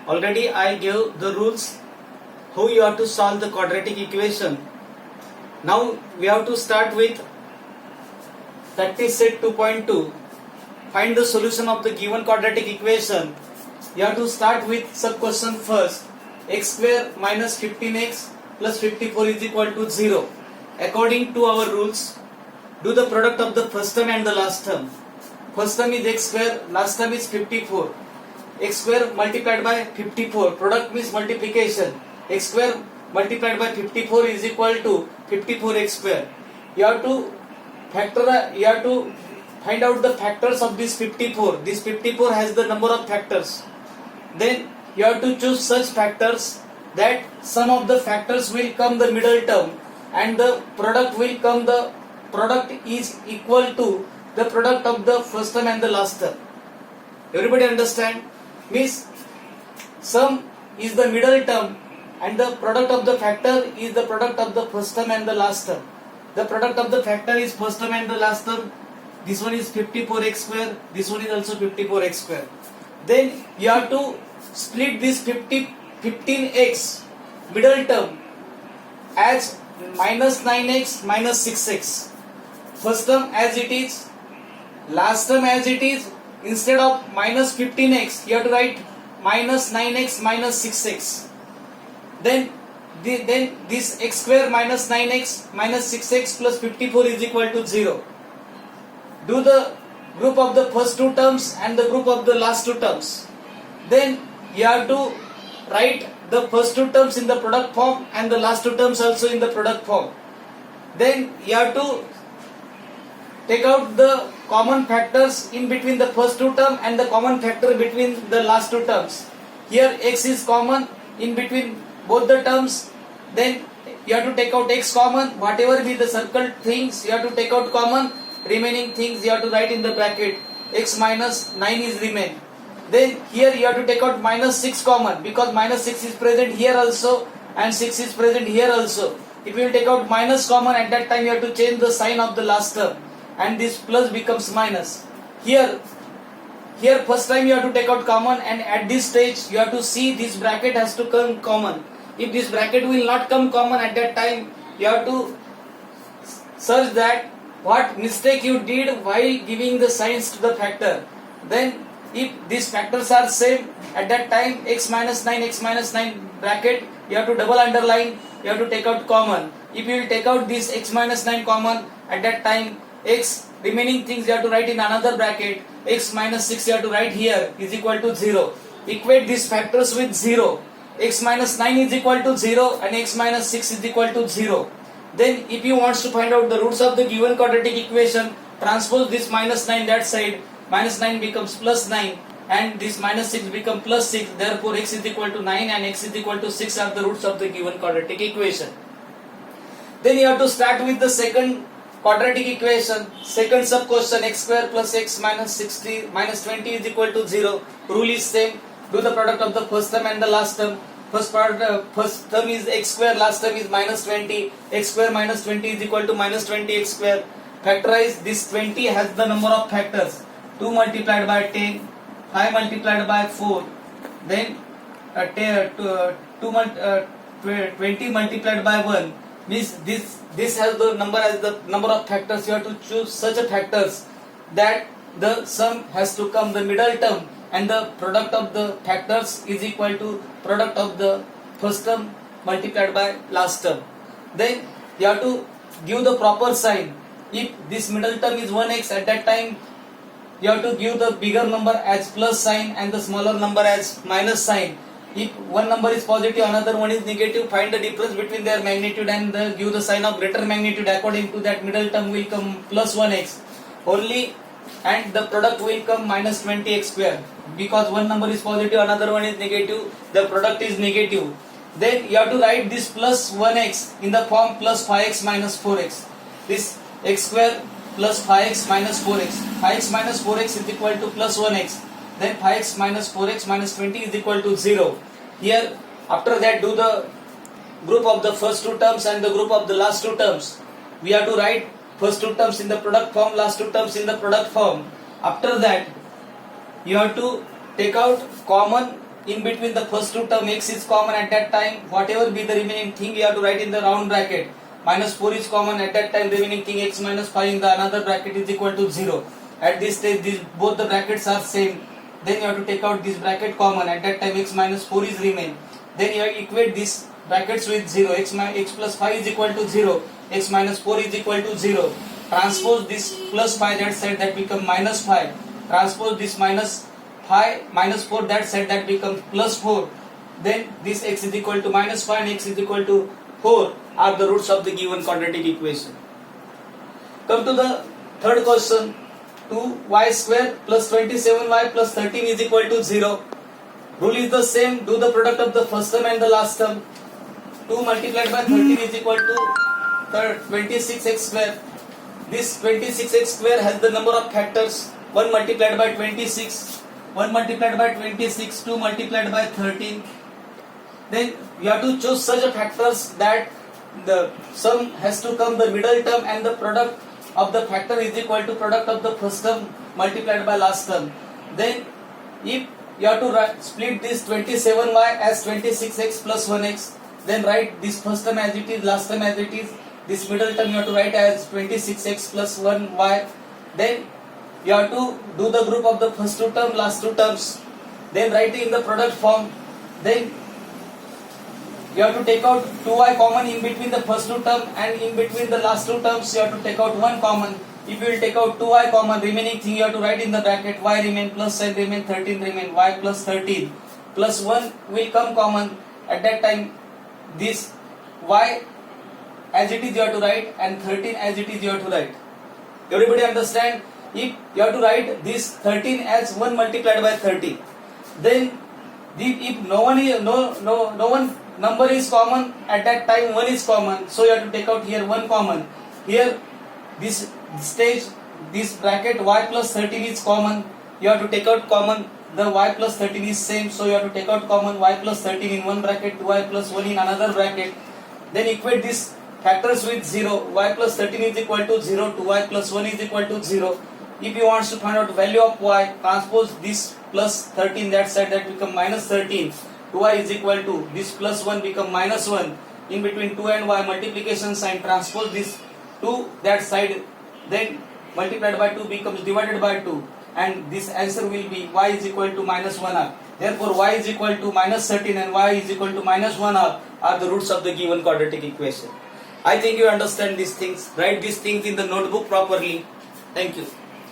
Already I gave the rules how you have to solve the quadratic equation. Now we have to start with practice set 2.2. Find the solution of the given quadratic equation. You have to start with sub question first. X square minus 15x plus 54 is equal to 0. According to our rules, do the product of the first term and the last term. First term is x square, last term is 54. X square multiplied by 54. Product means multiplication. X square multiplied by 54 is equal to 54x square. You have to find out the factors of this 54. This 54 has the number of factors. Then you have to choose such factors that sum of the factors will come the middle term and the product will come, the product is equal to the product of the first term and the last term. Everybody understand? Means sum is the middle term and the product of the factor is the product of the first term and the last term. The product of the factor is first term and the last term. This one is 54x square, this one is also 54x square. Then you have to split this 15x middle term as minus 9x minus 6x. First term as it is, last term as it is. Instead of minus 15x, you have to write minus 9x minus 6x. Then this x square minus 9x minus 6x plus 54 is equal to 0. Do the group of the first two terms and the group of the last two terms. Then you have to write the first two terms in the product form and the last two terms also in the product form. Then you have to take out the common factors in between the first two terms and the common factor between the last two terms. Here x is common in between both the terms. Then you have to take out x common. Whatever be the circled things you have to take out common. Remaining things you have to write in the bracket. X minus 9 is remain. Then here you have to take out minus 6 common because minus 6 is present here also and 6 is present here also. If you will take out minus common, at that time you have to change the sign of the last term and this plus becomes minus. Here first time you have to take out common, and at this stage you have to see this bracket has to come common. If this bracket will not come common, at that time you have to search that what mistake you did while giving the signs to the factor. Then if these factors are same, at that time x minus 9 bracket you have to double underline, you have to take out common. If you will take out this x minus 9 common, at that time x remaining things you have to write in another bracket. X minus 6 you have to write here is equal to 0. Equate these factors with 0. X minus 9 is equal to 0 and x minus 6 is equal to 0. Then if you want to find out the roots of the given quadratic equation, transpose this minus 9 that side. Minus 9 becomes plus 9 and this minus 6 becomes plus 6. Therefore x is equal to 9 and x is equal to 6 are the roots of the given quadratic equation. Then you have to start with the second quadratic equation. Second sub question, x square plus x minus 20 is equal to 0. Rule is same. Do the product of the first term and the last term. First term is x square, last term is minus 20. X square minus 20 is equal to minus 20x square. Factorize this 20 has the number of factors. 2 multiplied by 10, 5 multiplied by 4, then 20 multiplied by 1 means this has the number of factors. You have to choose such a factors that the sum has to come the middle term and the product of the factors is equal to product of the first term multiplied by last term. Then you have to give the proper sign. If this middle term is 1x, at that time you have to give the bigger number as plus sign and the smaller number as minus sign. If one number is positive, another one is negative, find the difference between their magnitude and give the sign of greater magnitude. According to that, middle term will come plus 1x only and the product will come minus 20x square. Because one number is positive, another one is negative, the product is negative. Then you have to write this plus 1x in the form plus 5x minus 4x. This x square plus 5x minus 4x. 5x minus 4x is equal to plus 1x. Then 5x minus 4x minus 20 is equal to 0. Here, after that, do the group of the first two terms and the group of the last two terms. We have to write first two terms in the product form, last two terms in the product form. After that, you have to take out common in between the first two term x is common at that time, whatever be the remaining thing you have to write in the round bracket. Minus 4 is common at that time, remaining thing x minus 5 in the another bracket is equal to 0. At this stage both the brackets are same. Then you have to take out this bracket common, at that time x minus 4 is remain. Then you equate these brackets with 0, x plus 5 is equal to 0, x minus 4 is equal to 0. Transpose this plus 5 that side, that become minus 5. Transpose this minus 5 minus 4 that side, that becomes plus 4. Then this x is equal to minus 5 and x is equal to 4 are the roots of the given quadratic equation. Come to the third question. 2y square plus 27y plus 13 is equal to 0. Rule is the same. Do the product of the first term and the last term. 2 multiplied by 13 is equal to 26x square. This 26x square has the number of factors. 1 multiplied by 26, 1 multiplied by 26, 2 multiplied by 13. Then you have to choose such a factors that the sum has to come the middle term and the product of the factor is equal to product of the first term multiplied by last term. Then if you have to split this 27y as 26x plus 1x, then write this first term as it is, last term as it is. This middle term you have to write as 26x plus 1y. Then you have to do the group of the first two term, last two terms. Then write it in the product form. Then you have to take out 2y common in between the first two term, and in between the last two terms you have to take out 1 common. If you will take out 2y common, remaining thing you have to write in the bracket, y remain plus sign remain, 13 remain, y plus 13 plus 1 will come common. At that time this y as it is you have to write and 13 as it is you have to write. Everybody understand? If you have to write this 13 as 1 multiplied by 30, then if no one number is common, at that time 1 is common, so you have to take out here 1 common. Here this stage, this bracket y plus 13 is common, you have to take out common. The y plus 13 is same, so you have to take out common. Y plus 13 in one bracket, 2y plus 1 in another bracket. Then equate these factors with 0. Y plus 13 is equal to 0, 2y plus 1 is equal to 0. If you want to find out value of y, transpose this plus 13 that side, that become minus 13. 2y is equal to this plus 1 become minus 1. In between 2 and y multiplication sign, transpose this 2 that side, then multiplied by 2 becomes divided by 2, and this answer will be y is equal to minus 1 half. Therefore y is equal to minus 13 and y is equal to minus 1 half are the roots of the given quadratic equation. I think you understand these things. Write these things in the notebook properly. Thank you.